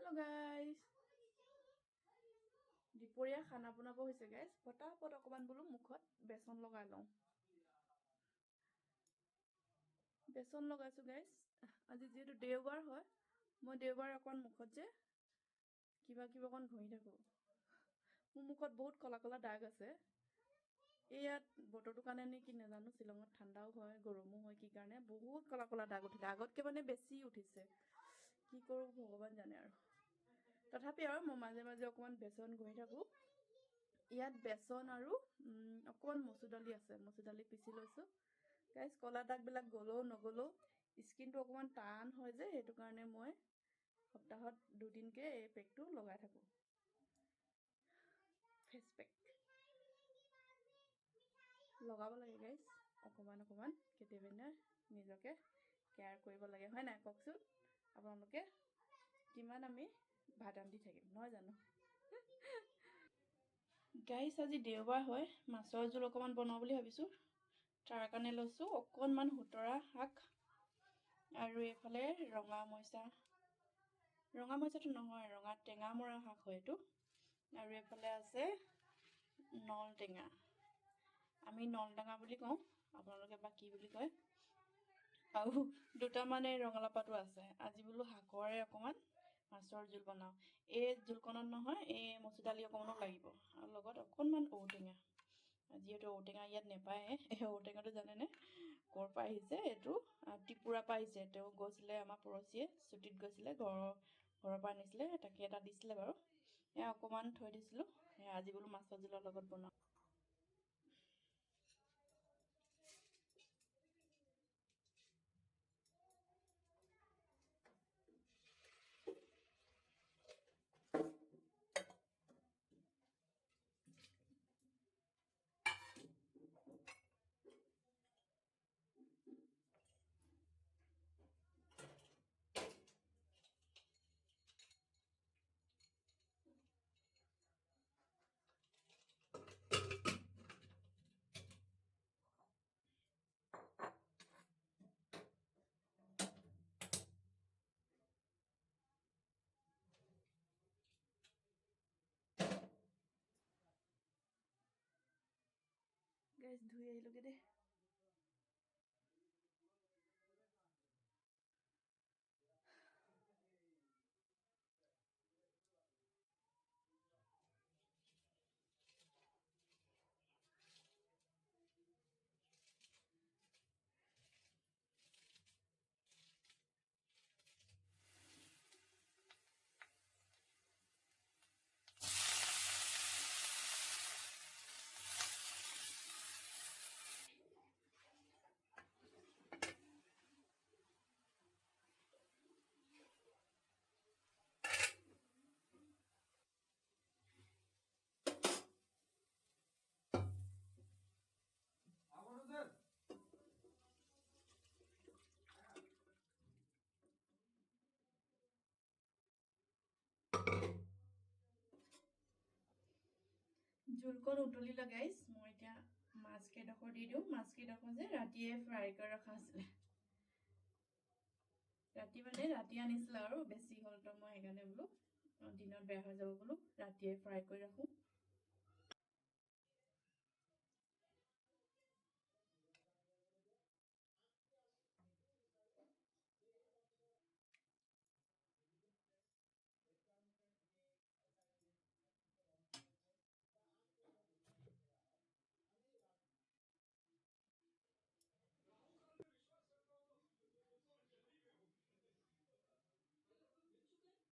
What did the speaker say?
Hello guys. Diporia khana bonabo hoise guys. Fatafat okoman bolu mukhot beson logai lওঁ. Beson logaisu guys. Aji jehetu deobar hoy. Moi deobar okon mukhot je kiba kon ঘঁহি থাকো। মোৰ মুখত বহুত কলা কলা দাগ আছে। ইয়াত বতৰটো কাৰণে নে কি নাজানো শিলঙত ঠাণ্ডাও হয় গৰমো হয় কি কাৰণে বহুত কলা কলা দাগ উঠিছে আগতকে মানে বেছি উঠিছে কি কৰো ভগৱান জানে আৰু তথাপি আৰু মই মাজে মাজে অকমান বেসন ঘঁহি থাকো ইয়াত বেসন আৰু অকমান মসুৰ দালি আছে মসুৰ দালি পিছি লৈছো গাইস কলা দাগ বিলাক গলো নগলো স্কিনটো অকমান টান হয় যে হেতু কাৰণে মই সপ্তাহত দুদিনকে এই পেকটো লগাই থাকো ফেস পেক লগাব লাগে গাইস অকমান কেতিয়াবা নিজকে কেয়াৰ কৰিব লাগে হয় না ককচোন আপোনালোকে কিমান আমি ভাত ৰান্ধি থাকিম নহয় জানো গাইস আজি দেওবাৰ হয় মাছৰ জোল অকমান বনাও বুলি ভাবিছো তাৰ কাৰণে লৈছো অকনমান হুতৰা শাক আৰু এফালে ৰঙা মইচাটো নহয় ৰঙা টেঙা মৰা শাক হয়টো আৰু এফালে আছে নল টেঙা আমি নল টেঙা বুলি কওঁ আপোনালোকে বা কি বুলি কয় আৰু দুটা মানে ৰঙালা পাতো আছে আজি বলো শাকৰে অকমান মাছৰ জোল বনাও এই জোলকণত নহয় এই মসুৰ দালি অকমানো লাগিব আৰু লগত অকনমান ঔটেঙা যিহেতু ঔটেঙা ইয়াত নেপায় এই ঔটেঙাটো জানে নে কৰ পৰা আহিছে এটো ত্ৰিপুৰা পৰা আহিছে তেওঁ গৈছিলে আমাৰ পৰসিয়ে ছুটিত গৈছিলে ঘৰৰ পৰা আনিছিলে তাকে এটা দিছিলে বাৰু এ অকমান থৈ দিছিলো আজি বলো মাছৰ জোলৰ লগত বনাও গাইস ধুই আহিলোগে দে জোলকণ উতলিলা গাইস মই এতিয়া মাছ কেডখৰ দি দিও মাছ কেডখৰ যে ৰাতিয়ে ফ্ৰাই কৰি ৰখা আছিল ৰাতি আনিছিল আৰু বেছি হল তো মই হেগানে বলো দিনত বেয়া হৈ যাব বলো ৰাতিয়ে ফ্ৰাই কৰি ৰাখো